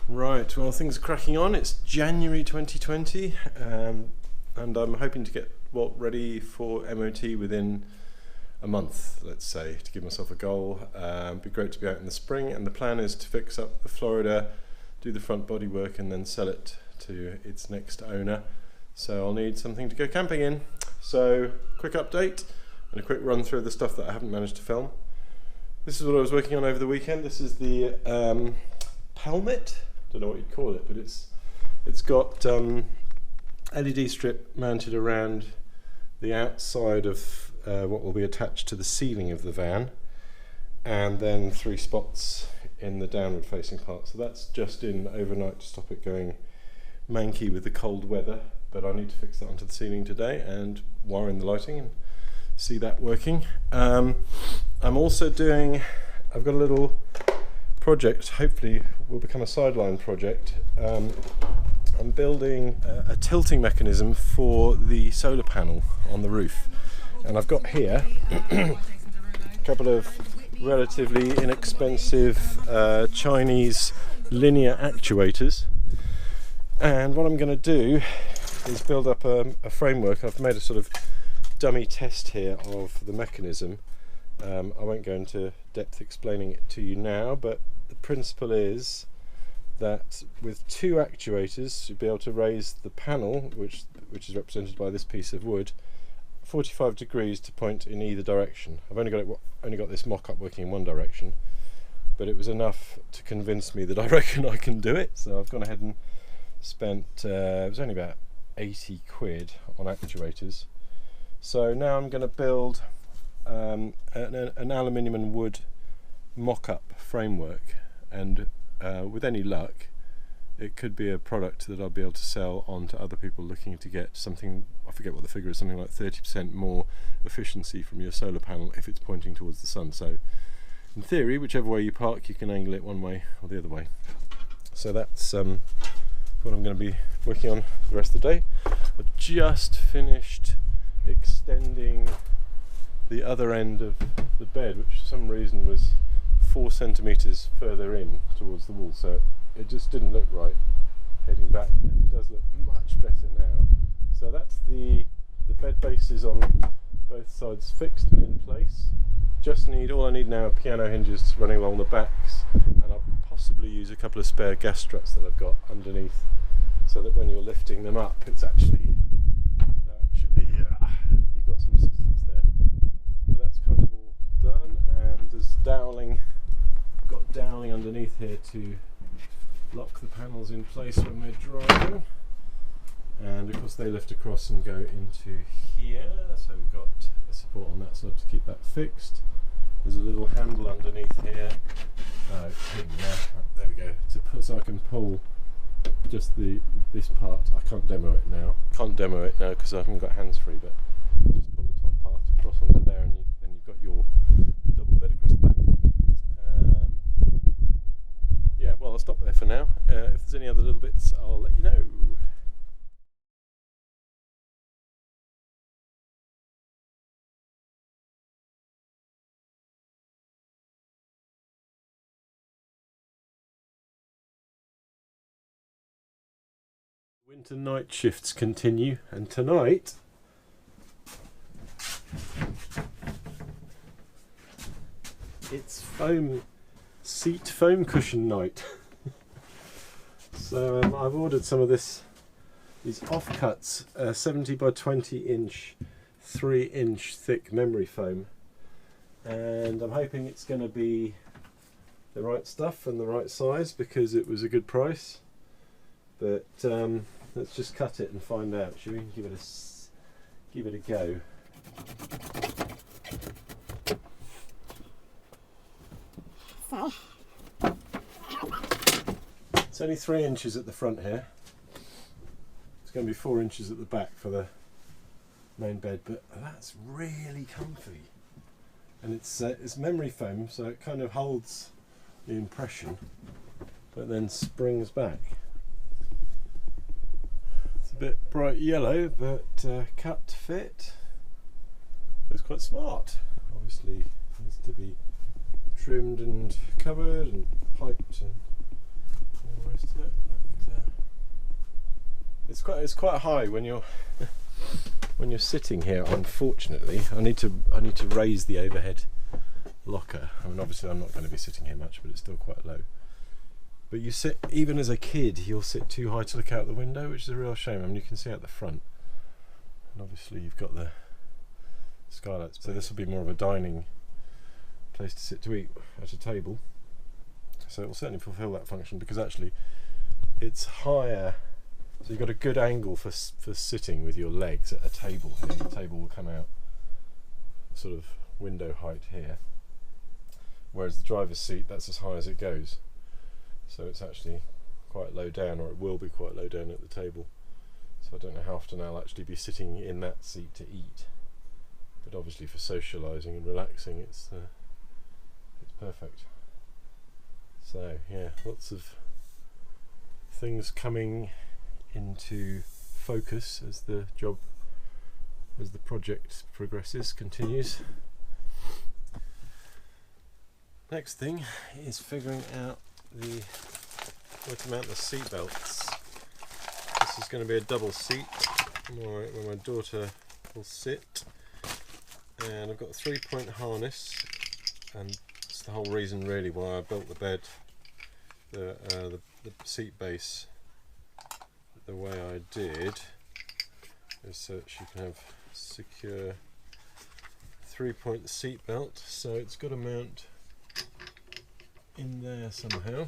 Right, well, things are cracking on. It's January 2020, and I'm hoping to get Walt ready for MOT within a month, let's say, to give myself a goal. It'd be great to be out in the spring, and the plan is to fix up the Florida, do the front body work, and then sell it to its next owner. So I'll need something to go camping in. So, quick update and a quick run through of the stuff that I haven't managed to film. This is what I was working on over the weekend. This is the helmet. Don't know what you'd call it, but it's got LED strip mounted around the outside of what will be attached to the ceiling of the van, and then 3 spots in the downward facing part. So that's just in overnight to stop it going manky with the cold weather, but I need to fix that onto the ceiling today and wire in the lighting and see that working. I'm also doing, I've got a little project, hopefully will become a sideline project. I'm building a tilting mechanism for the solar panel on the roof, and I've got here a couple of relatively inexpensive Chinese linear actuators, and what I'm going to do is build up a framework. I've made a sort of dummy test here of the mechanism. I won't go into depth explaining it to you now, but the principle is that with 2 actuators you'll be able to raise the panel, which is represented by this piece of wood, 45 degrees to point in either direction. I've only got this mock-up working in one direction, but it was enough to convince me that I reckon I can do it. So I've gone ahead and spent it was only about 80 quid on actuators. So now I'm going to build an aluminium and wood mock-up framework, and with any luck it could be a product that I'll be able to sell on to other people looking to get something, I forget what the figure is, something like 30% more efficiency from your solar panel if it's pointing towards the sun. So in theory, whichever way you park, you can angle it one way or the other way. So that's what I'm going to be working on the rest of the day. I've just finished extending the other end of the bed, which for some reason was 4 centimetres further in towards the wall, so it just didn't look right heading back, and it does look much better now. So that's the bed base is on both sides fixed and in place. All I need now are piano hinges running along the backs, and I'll possibly use a couple of spare gas struts that I've got underneath, so that when you're lifting them up, it's actually you've got some assistance there. But that's kind of all done, and there's doweling. Got doweling underneath here to lock the panels in place when we're driving, and of course they lift across and go into here, so we've got a support on that side to keep that fixed. There's a little handle underneath here, there we go, so I can pull just this part. I can't demo it now because I haven't got hands free, but just pull the top part across onto there, and then you've got your double bed across the back. Yeah, well, I'll stop there for now. If there's any other little bits, I'll let you know. Winter night shifts continue, and tonight it's seat foam cushion night. So I've ordered some of these offcuts, 70 by 20 inch, 3 inch thick memory foam, and I'm hoping it's going to be the right stuff and the right size because it was a good price. But let's just cut it and find out, shall we? Give it a go. It's only 3 inches at the front here. It's going to be 4 inches at the back for the main bed, but that's really comfy. And it's memory foam, so it kind of holds the impression, but then springs back. It's a bit bright yellow, but cut to fit. It's quite smart. Obviously, it needs to be trimmed and covered and piped and all the close to it. But, it's quite high when you're when you're sitting here. Unfortunately, I need to raise the overhead locker. I mean, obviously I'm not going to be sitting here much, but it's still quite low. But you sit, even as a kid, you'll sit too high to look out the window, which is a real shame. I mean, you can see out the front, and obviously you've got the skylights. So this will be more of a dining place to sit to eat at a table. So it will certainly fulfil that function, because actually it's higher, so you've got a good angle for sitting with your legs at a table here. The table will come out sort of window height here, whereas the driver's seat, that's as high as it goes. So it's actually quite low down, or it will be quite low down at the table. So I don't know how often I'll actually be sitting in that seat to eat, but obviously for socialising and relaxing it's perfect. So yeah, lots of things coming into focus as the project progresses, continues. Next thing is figuring out where to mount the seat belts. This is going to be a double seat where my daughter will sit, and I've got a 3-point harness, and it's the whole reason really why I built the bed, the seat base the way I did, is so that she can have secure 3-point seat belt. So it's got to mount in there somehow,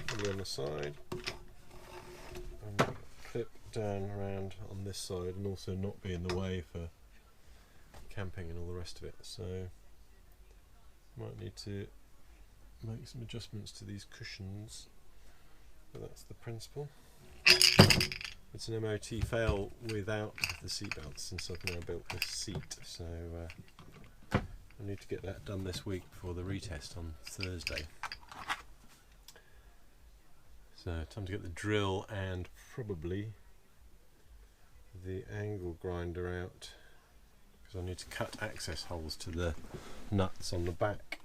probably on the side, and clip down around on this side, and also not be in the way for camping and all the rest of it. So might need to make some adjustments to these cushions, but that's the principle. It's an MOT fail without the seat belts, since I've now built this seat, so I need to get that done this week before the retest on Thursday. So time to get the drill and probably the angle grinder out, because I need to cut access holes to the nuts on the back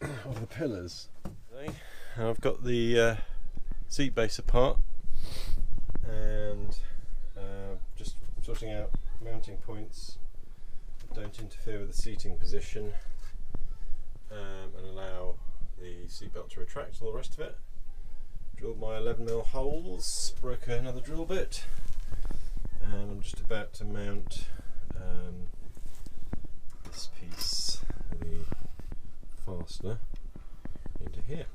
of the pillars. And I've got the seat base apart, and just sorting out mounting points that don't interfere with the seating position, and allow the seat belt to retract, all the rest of it. Drilled my 11mm holes, broke another drill bit, and I'm just about to mount this piece, the fastener, into here.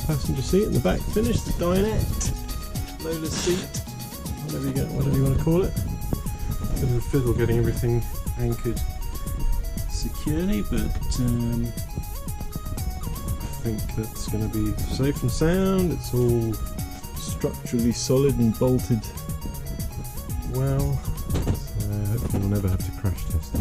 Passenger seat in the back finished, the dinette, Lola's seat, whatever you want to call it. Bit of a fiddle getting everything anchored securely, but I think that's going to be safe and sound. It's all structurally solid and bolted well, so hopefully we'll never have to crash test it.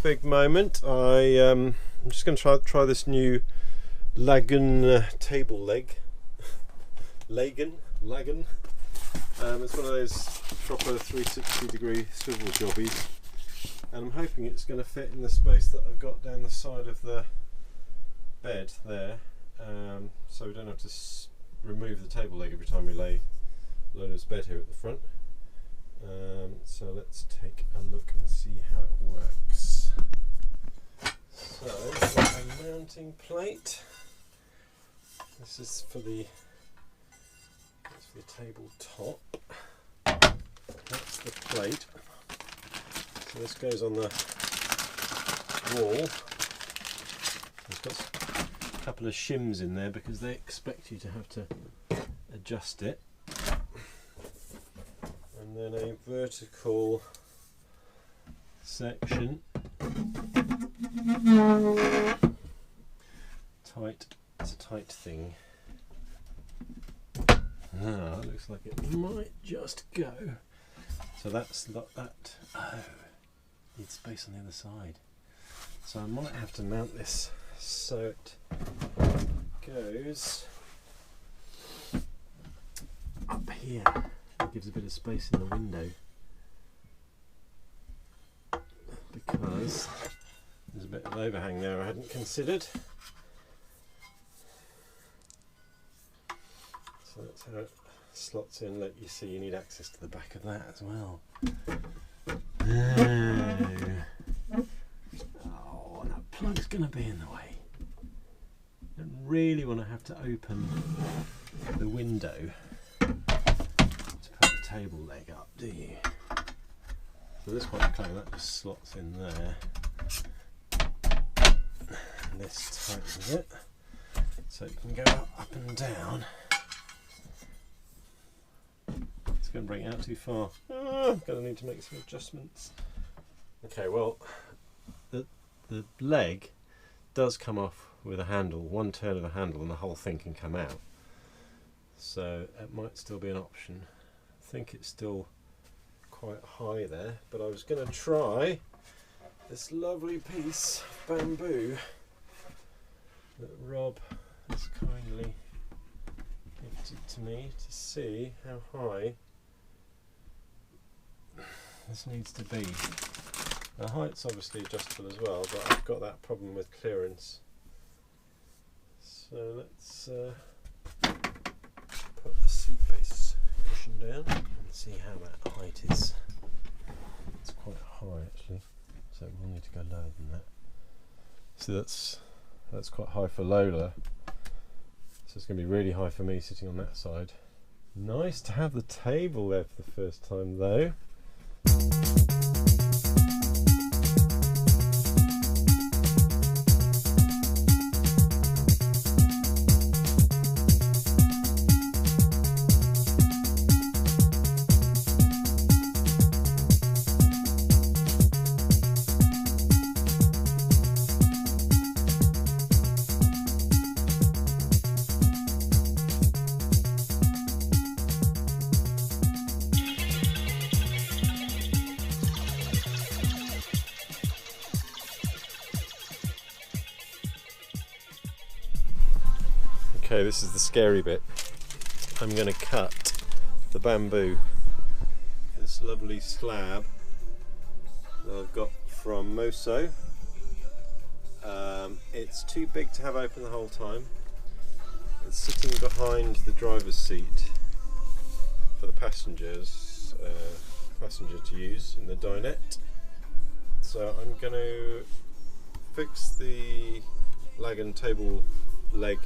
big moment. I'm just going to try this new Lagun table leg. Lagun. It's one of those proper 360-degree swivel jobbies, and I'm hoping it's going to fit in the space that I've got down the side of the bed there, so we don't have to remove the table leg every time we lay Lola's bed here at the front. So let's take a look and see how it works. So I've got a mounting plate. This is for the tabletop. That's the plate. So this goes on the wall. It's got a couple of shims in there because they expect you to have to adjust it. And then a vertical section. It's a tight thing. It looks like it might just go. So that's not that. Oh, needs space on the other side. So I might have to mount this so it goes up here. It gives a bit of space in the window because there's a bit of overhang there I hadn't considered. So that's how it slots in. Let you see you need access to the back of that as well. Oh, that plug's going to be in the way. You don't really want to have to open the window to put the table leg up, do you? So this quite clever, that just slots in there. And this tightens it so it can go up and down. It's going to bring it out too far. I'm going to need to make some adjustments. Okay, well, the leg does come off with a handle, one turn of a handle, and the whole thing can come out. So it might still be an option. I think it's still quite high there, but I was going to try this lovely piece of bamboo that Rob has kindly gifted to me to see how high this needs to be. The height's obviously adjustable as well, but I've got that problem with clearance. So let's put the seat base cushion down and see how that height is. It's quite high actually, so we'll need to go lower than that. So that's quite high for Lola. So it's going to be really high for me sitting on that side. Nice to have the table there for the first time though. Okay, this is the scary bit. I'm going to cut the bamboo, this lovely slab that I've got from Moso. It's too big to have open the whole time. It's sitting behind the driver's seat for the passenger to use in the dinette. So I'm going to fix the Lagun table leg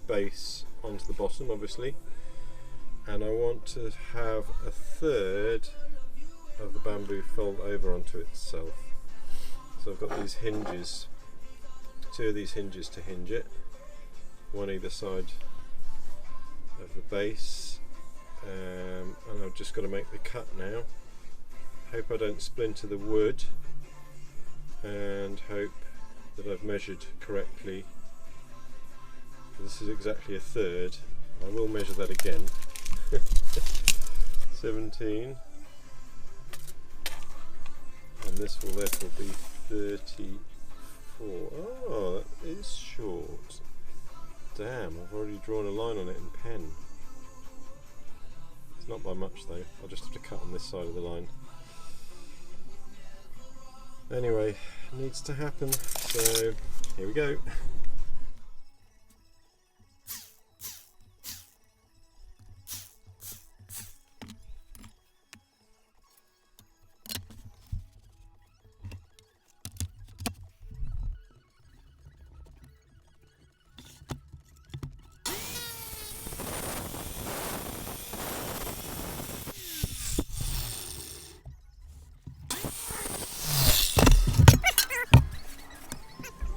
base onto the bottom obviously, and I want to have a third of the bamboo fold over onto itself. So I've got these hinges, two of these hinges to hinge it, one either side of the base, and I've just got to make the cut now. Hope I don't splinter the wood, and hope that I've measured correctly. This is exactly a third. I will measure that again. 17 and and this will therefore be 34. Oh, that is short. Damn, I've already drawn a line on it in pen. It's not by much though, I'll just have to cut on this side of the line. Anyway, needs to happen, so here we go.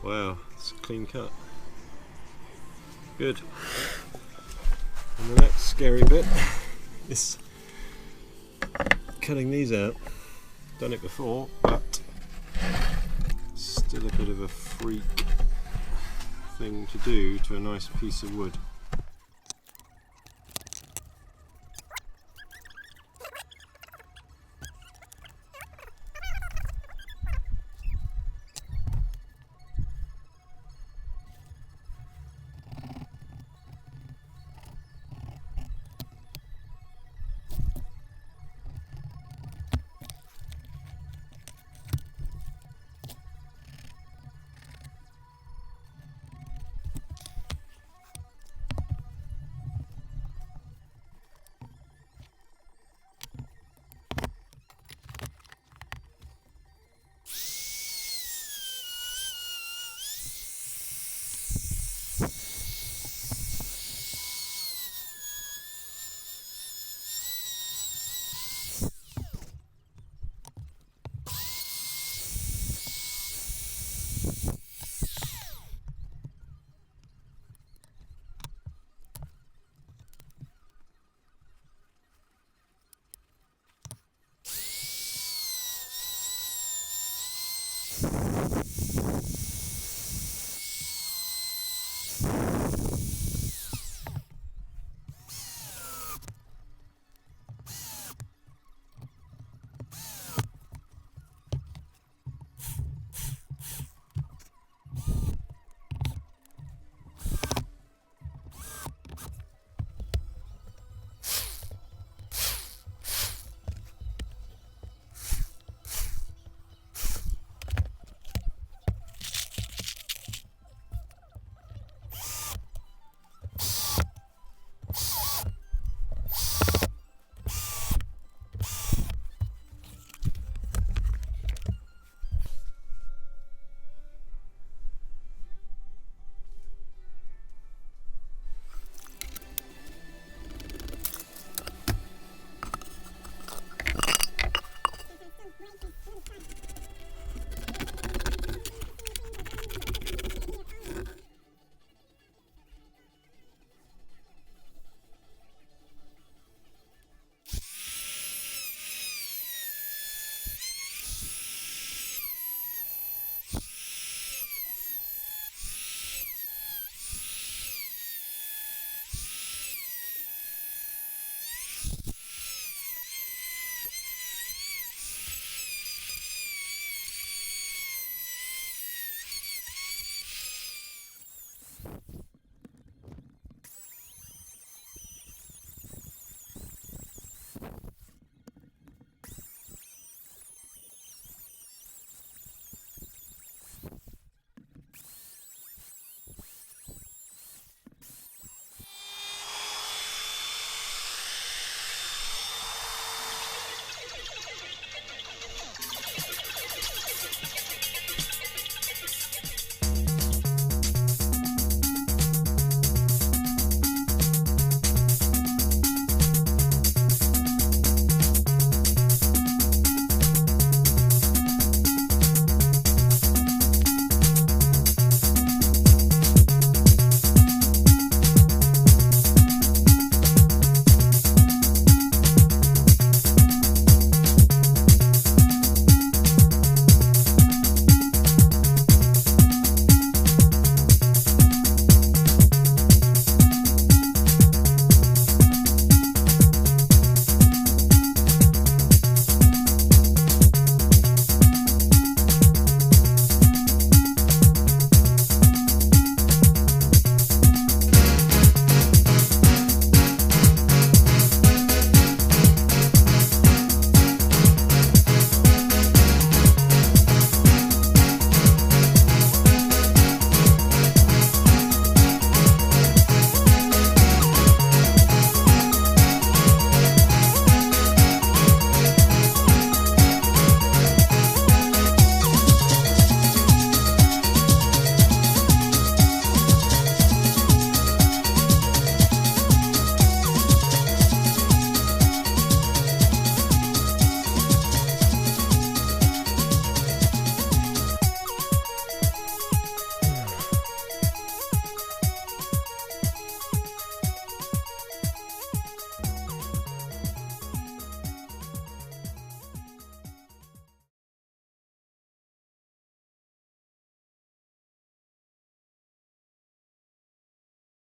Wow, it's a clean cut. Good. And the next scary bit is cutting these out. Done it before, but still a bit of a freak thing to do to a nice piece of wood.